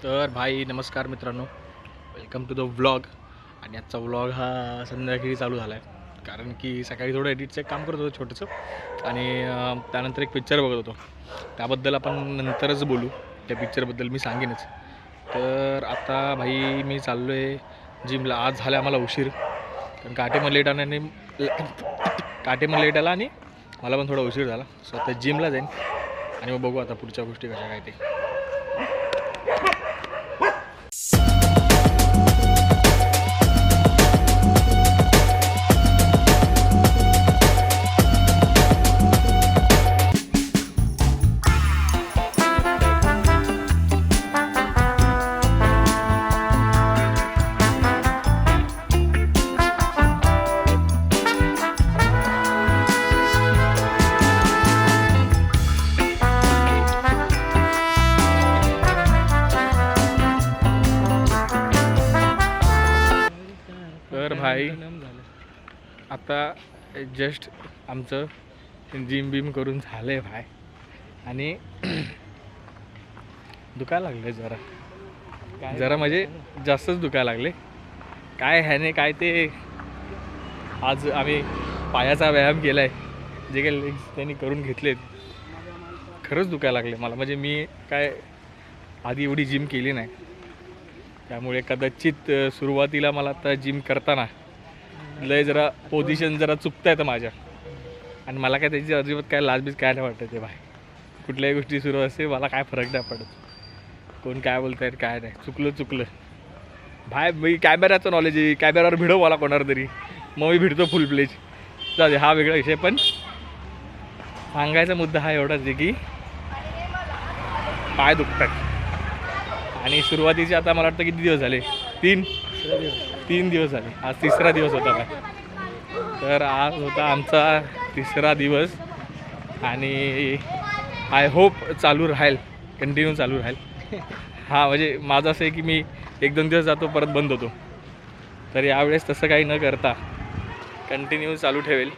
तर भाई नमस्कार मित्रांनो, वेलकम टू द व्लॉग. आणि आजचा व्लॉग हा संध्याकाळी चालू झाला आहे कारण की सकाळी थोडं एडिटचं एक काम करत होतो छोटंसं आणि त्यानंतर एक पिक्चर बघत होतो. त्याबद्दल आपण नंतरच बोलू, त्या पिक्चरबद्दल मी सांगेनच. तर आता भाई मी चाललो आहे जिमला. आज झाला आम्हाला उशीर कारण काटेमध्ये लेट आला आणि मला पण थोडा उशीर झाला. सो आता जिमला जाईन आणि मग बघू आता पुढच्या गोष्टी कशा काय ते. तर भाई आता जस्ट आमचं जिम बिम करून झालं आहे भाई आणि दुखायला लागले जरा म्हणजे जास्तच दुखायला लागले. काय ह्याने काय ते आज आम्ही पायाचा व्यायाम केला आहे, जे काही लेग्स त्यांनी करून घेतलेत खरंच दुखायला लागले मला. म्हणजे मी काय आधी एवढी जिम केली नाही, त्यामुळे कदाचित सुरुवातीला मला आता जिम करताना लय जरा पोझिशन जरा चुकता येतं माझ्या. आणि मला काय त्याची अजिबात काय लाजबीज काय नाही वाटत आहे भाई. कुठल्याही गोष्टी सुरू असते मला काय फरक नाही पडत, कोण काय बोलत आहेत काय नाही. चुकलं भाई. मी कॅमेऱ्याचं नॉलेज आहे, कॅमेऱ्यावर भिडव मला कोणावर तरी, मग मी भिडतो फुल प्लेज. चालेल, हा वेगळा विषय. पण सांगायचा मुद्दा हा एवढाच आहे की पाय दुखतात. आणि सुरुवातीचे आता मला वाटतं किती दिवस झाले, तीन दिवस झाले. आज तिसरा दिवस होता काय. तर आज होता आमचा तिसरा दिवस आणि आय होप चालू राहील, कंटिन्यू चालू राहील. हां, म्हणजे माझं असं आहे की मी 1-2 दिवस जातो परत बंद होतो. तर यावेळेस तसं काही न करता कंटिन्यू चालू ठेवेल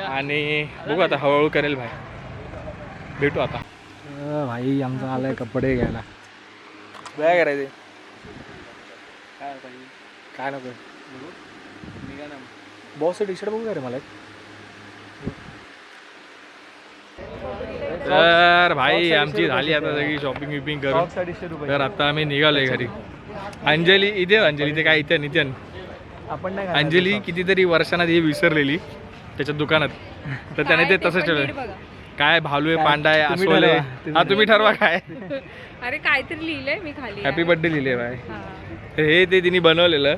आणि बघू आता हळूहळू करेल भाई. भेटू आता. भाई आमचा आलाय कपडे घ्यायला. काय करायचे काय नको बॉसचं टी शर्ट बघू का रे मला. तर भाई आमची झाली आता सगळी शॉपिंग विपिंग करून. तर आता आम्ही निघालोय घरी. अंजली इथे, अंजली ते काय इथे नितीन आपण नाही अंजली कितीतरी वर्षांना हे विसरलेली त्याच्या दुकानात. तर त्याने ते तसंच ठेवलं. काय भालू आहे, पांडा आहे, अस्वल आहे. हा तुम्ही ठरवा काय. अरे काहीतरी लिहिलंय मी खाली. हॅपी बर्थडे लिहिले बाय. तर हे ते तिने बनवलेलं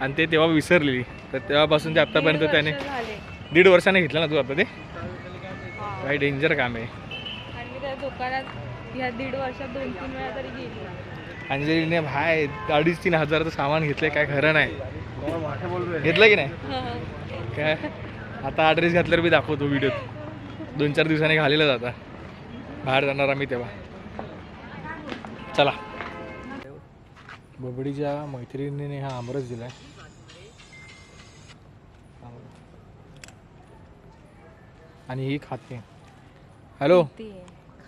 आणि ते तेव्हा विसरलेली. तर तेव्हापासून ते आत्तापर्यंत त्याने 1.5 वर्षाने घेतलं ना तू आता ते. काही डेंजर काम आहे. आणि मी त्या दुकानात ह्या 1.5 वर्षात 2-3 वेळा तरी गेली. अंजलीने भाई 2,500-3,000 हजाराचं सामान घेतलंय, काय खरं नाही. घेतलं की नाही काय. आता ॲड्रेस घातल्यावर मी दाखवतो व्हिडिओत. 2-4 दिवसांनी घालेलं जाता, बाहेर जाणार आम्ही तेव्हा. चला. बबडीच्या मैत्रिणीने हा आमरस दिलाय. आणि ही खाते. हॅलो,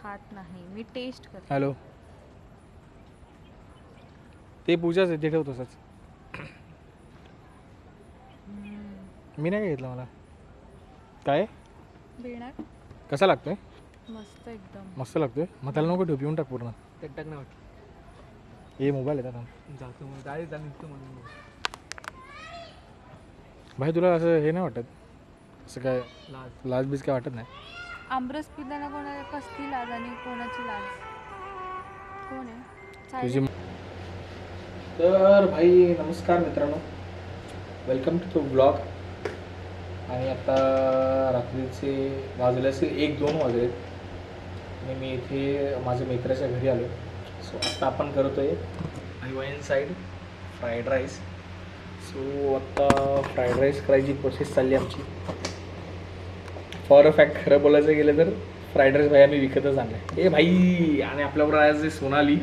खात नाही मी, टेस्ट करते. हॅलो. ते पूजाच आहे, ते ठेव तसंच. मी नाही घेतलं. मला काय भेणार कसा लागतोय. मस्त एकदम मस्त लागतोय. मग त्याला नको ठेव, पिऊन टाक पूर्ण. टाक ना वाटतं. हे मोबाईल येतात जातो मग डायरेक्ट निघतो म्हणून. भाई तुला असं हे नाही वाटत, असं काय लाज लाजबीज काय वाटत नाही. आमरस पिताना कोणाला कसली लाज आणि कोणाची लाज. कोण आहे तुझी. तर भाई नमस्कार मित्रांनो, वेलकम टू द ब्लॉग. आणि आता रात्रीचे वाजले असेल 1-2 वाजले आणि मी इथे माझ्या मित्राच्या घरी आलो. सो आता आपण करतो आहे हिवाईन साईड फ्राईड राईस. सो आत्ता फ्राईड राईस करायची प्रोसेस चालली आमची. फॉर अ फॅक्ट खरं बोलायचं गेलं तर फ्राईड राईस भाई आम्ही विकतच आणलं आहे. ए भाई, आणि आपल्याबरोबर आज सोनाली,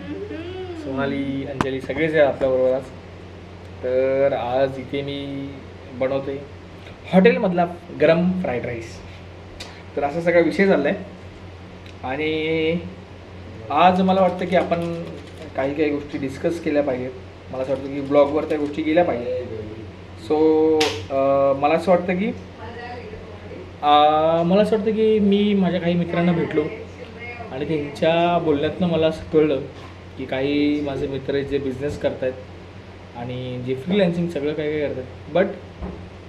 अंजली सगळेच आहे आपल्याबरोबर आज. तर आज इथे मी बनवतो आहे हॉटेलमधला गरम फ्राईड राईस. तर असा सगळा विषय चालला आहे. आणि आज मला वाटतं की आपण काही काही गोष्टी डिस्कस केल्या पाहिजेत. मला असं वाटतं की ब्लॉगवर त्या गोष्टी गेल्या पाहिजेत. सो मला असं वाटतं की मी माझ्या काही मित्रांना भेटलो आणि त्यांच्या बोलण्यातनं मला असं कळलं की काही माझे मित्र आहेत जे बिझनेस करत आहेत आणि जे फ्रीलॅन्सिंग सगळं काही काही करतात, बट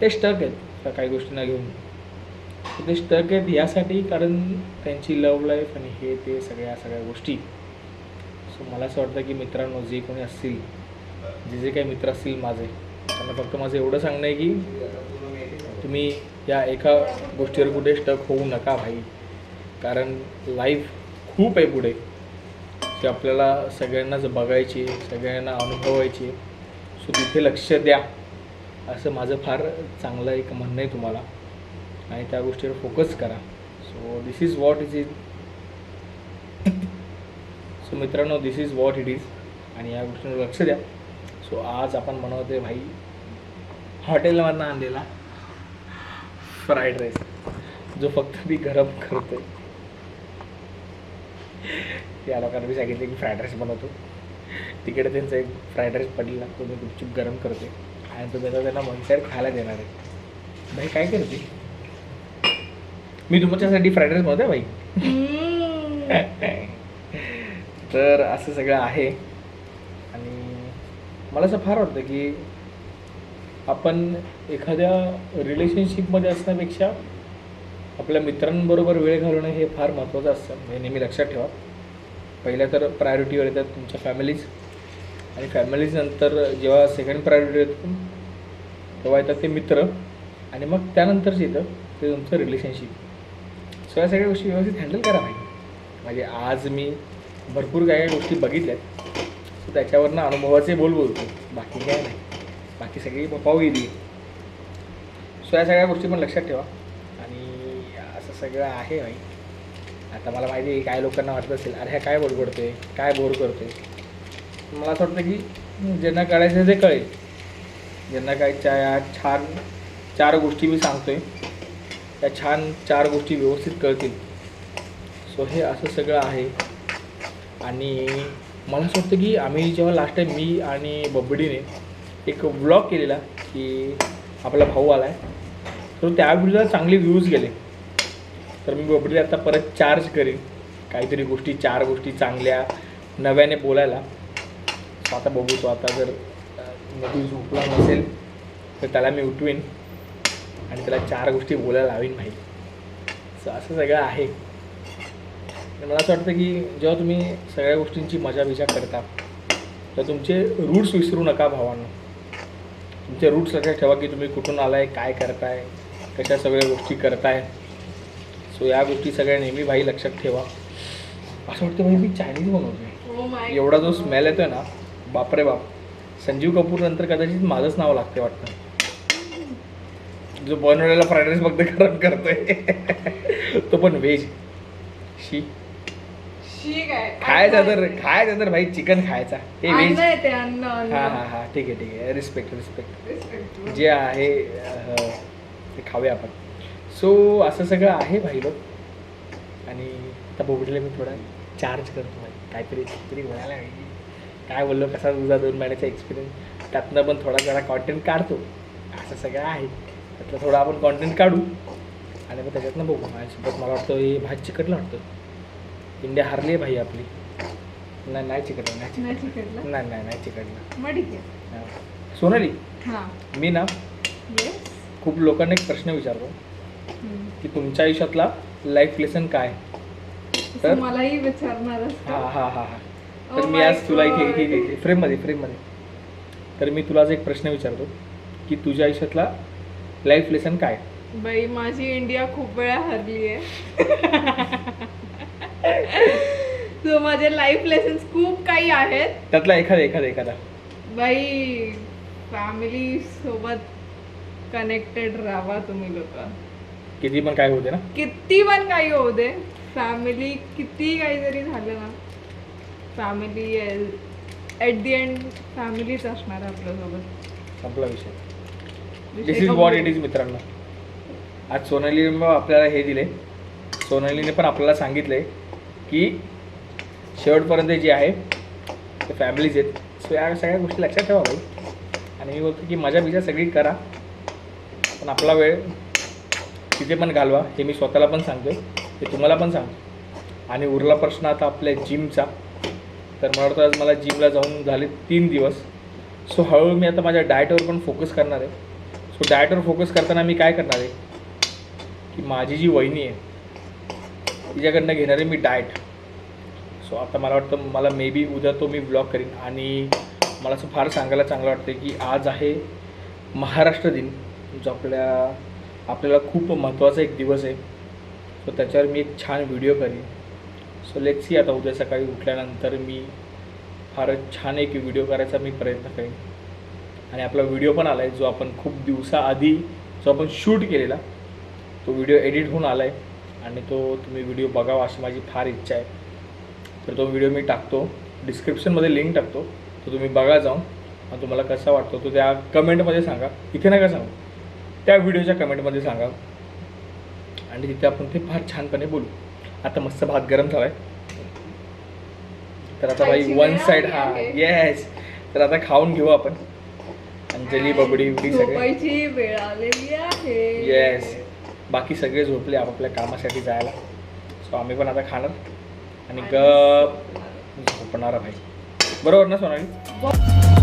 ते स्टक आहेत त्या काही गोष्टींना घेऊन. ते स्टक आहेत यासाठी कारण त्यांची लव्ह लाईफ आणि हे ते सगळ्या गोष्टी. सो मला असं वाटतं की मित्रांनो, जे कोणी असतील, जे काही मित्र असतील माझे, त्यांना फक्त माझं एवढं सांगणं आहे की तुम्ही या एका गोष्टीवर कुठे स्टक होऊ नका भाई. कारण लाईफ खूप आहे पुढे, ते आपल्याला सगळ्यांनाच बघायची, सगळ्यांना अनुभवायची. सो तिथे लक्ष द्या, असं माझं फार चांगलं एक म्हणणं आहे तुम्हाला, आणि त्या गोष्टीवर फोकस करा. So this is what is so मित्रांनो, दिस इज वॉट इट इज, आणि या गोष्टींवर लक्ष द्या. सो आज आपण बनवतोय भाई हॉटेलमधनं आणलेला फ्राईड राईस, जो फक्त मी गरम करतोय. या लोकांना मी सांगितलं की फ्राईड राईस बनवतो, तिकडे त्यांचा एक फ्राईड राईस पडलेला, तो मी गुपचूप गरम करते आणि तुम्ही आता त्यांना मंचर खायला देणार आहे. भाई काय करते, मी तुमच्यासाठी फ्राईड राईस बनवतोय भाई. तर असं सगळं आहे. आणि मला असं फार वाटतं की आपण एखाद्या रिलेशनशिपमध्ये असण्यापेक्षा आपल्या मित्रांबरोबर वेळ घालवणं हे फार महत्त्वाचं असतं. हे नेहमी लक्षात ठेवा. पहिल्या तर प्रायोरिटीवर येतात तुमच्या फॅमिलीज, आणि फॅमिलीज नंतर जेव्हा सेकंड प्रायोरिटी येतं तेव्हा येतात ते मित्र, आणि मग त्यानंतरच येतं ते तुमचं रिलेशनशिप. सो या सगळ्या गोष्टी व्यवस्थित हँडल करा पाहिजे. म्हणजे आज मी भरपूर काही गोष्टी बघितल्या आहेत, सो त्याच्यावरनं अनुभवाचे बोलतो, बाकी काय नाही, बाकी सगळी पाहू गेली. सो या सगळ्या गोष्टी पण लक्षात ठेवा. आणि असं सगळं आहे भाई. आता मला माहिती आहे काय लोकांना वाटत असेल, अरे ह्या काय बडबडतोय, काय बोर करतोय. मला असं वाटतं की ज्यांना कळायचं ते कळेल, ज्यांना काय या छान 4 गोष्टी मी सांगतोय, त्या छान 4 गोष्टी व्यवस्थित कळतील. सो हे असं सगळं आहे. आणि मला असं वाटतं की आम्ही जेव्हा लास्ट टाईम मी आणि बबडीने एक व्लॉग केलेला की आपला भाऊ आला आहे, तर त्या व्हिडिओला चांगले व्ह्यूज गेले. तर मी बबडीला आता परत चार्ज करेन काहीतरी गोष्टी, 4 गोष्टी चांगल्या नव्याने बोलायला. सो आता बघू, तो आता जर नदी झोपला नसेल तर त्याला मी उठवीन आणि त्याला 4 गोष्टी बोलायला लावीन भाई. सो असं सगळं आहे. मला असं वाटतं की जेव्हा तुम्ही सगळ्या गोष्टींची मजा करता तर तुमचे रूट्स विसरू नका भावांनो. तुमचे रूट्स लक्षात ठेवा की तुम्ही कुठून आलाय, काय करताय, कशा सगळ्या गोष्टी करताय. सो या गोष्टी सगळ्या नेहमी भाई लक्षात ठेवा. असं वाटतं भाई मी चायनीज बनवतोय. एवढा जो स्मेल येतोय ना, बापरे बाप. संजीव कपूर नंतर कदाचित माझंच नाव लागते वाटतं, जो बनवलेला फ्राईड राईस फक्त गरम करतोय, तो पण व्हेज. शी खायचा तर भाई चिकन खायचा, हे व्हेज. हां ठीक आहे रिस्पेक्ट जे आहे ते खाऊया आपण. सो असं सगळं आहे भाई लोक. आणि आता बोबडीला मी थोडा चार्ज करतो भाई, काहीतरी बोलायला पाहिजे. काय बोललो, कसा तुझा 2 महिन्याचा एक्सपिरियन्स, त्यातनं पण थोडा कॉन्टेंट काढतो. असं सगळं आहे, त्यातलं थोडं आपण कॉन्टेंट काढू आणि मग त्याच्यातनं बघू. माझ्यासोबत मला वाटतं हे भात चिकटलं वाटतं. इंडिया हारली आहे भाई आपली. नाही चिकटलं, नाही चिकटलं. सोनाली, मी ना खूप लोकांना एक प्रश्न विचारतो की तुमच्या आयुष्यातला लाईफ लेसन काय. तर मलाही विचारणार. हां तर मी आज तुला इथे फ्रेममध्ये तर मी तुला आज एक प्रश्न विचारतो की तुझ्या आयुष्यातला लाईफ लेसन काय. बाई, माझी इंडिया खूप वेळा हरली आहे. सो माझे लाईफ लेसन्स खूप काही आहेत. त्यातला एखादा. बाई, फॅमिली सोबत कनेक्टेड राहा तुम्ही लोक. किती पण काय होते ना, किती पण काही होऊ दे, फॅमिली किती काही जरी झालं ना, फॅमिली ॲट दी एंड फॅमिलीच असणार आपल्यासोबत. संपला विषय. दिस इज वॉट इट इज मित्रांनो. आज सोनालीने आपल्याला हे दिले. सोनालीने पण आपल्याला सांगितलंय की शेवटपर्यंत जे आहे ते फॅमिलीज आहेत. सो या सगळ्या गोष्टी लक्षात ठेवा भाई. आणि मी बोलतो की मजा बिजा सगळी करा, पण आपला वेळ तिथे पण घालवा. हे मी स्वतःला पण सांगतो आहे, हे तुम्हाला पण सांगतो. आणि उरला प्रश्न आता आपल्या जिमचा. तर मला वाटतं आज मला जिमला जाऊन झाले 3 दिवस. सो हळूहळू मी आता माझ्या डाएटवर पण फोकस करणार आहे. सो डाएटवर फोकस करताना मी काय करणार आहे की माझी जी वहिनी आहे तिच्याकडनं घेणार आहे मी डाएट. सो आता मला वाटतं मला मे बी उद्या तो मी ब्लॉग करीन. आणि मला असं फार सांगायला चांगलं वाटतं की आज आहे महाराष्ट्र दिन, जो आपल्याला खूप महत्त्वाचा एक दिवस आहे. सो त्याच्यावर मी एक छान व्हिडिओ करीन. सो लेट्स सी, आता उद्या सकाळी उठल्यानंतर मी फार छान एक व्हिडिओ करायचा मी प्रयत्न करेन. आणि आपला व्हिडिओ पण आला आहे, जो आपण खूप दिवसाआधी जो आपण शूट केलेला, तो व्हिडिओ एडिट होऊन आला आहे. आणि तो तुम्ही व्हिडिओ बघावा अशी माझी फार इच्छा आहे. तर तो व्हिडिओ मी टाकतो, डिस्क्रिप्शनमध्ये लिंक टाकतो, तो तुम्ही बघा जाऊन. आणि तुम्हाला कसा वाटतो तो त्या कमेंटमध्ये सांगा. इथे नका सांगू, त्या व्हिडिओच्या कमेंटमध्ये सांगा. आणि तिथे आपण ते फार छानपणे बोलू. आता मस्त भात गरम झाला आहे, तर आता भाई खायची वन वेळ साईड. आली हां आहे. येस, तर आता खाऊन घेऊ आपण. अंजली बबडी उडी सगळे. झोपायची वेळ आलेली आहे. येस, बाकी सगळे झोपले आपापल्या कामासाठी जायला. सो आम्ही पण आता खाणार आणि गप झोपणार भाई. बरोबर ना सोनाली?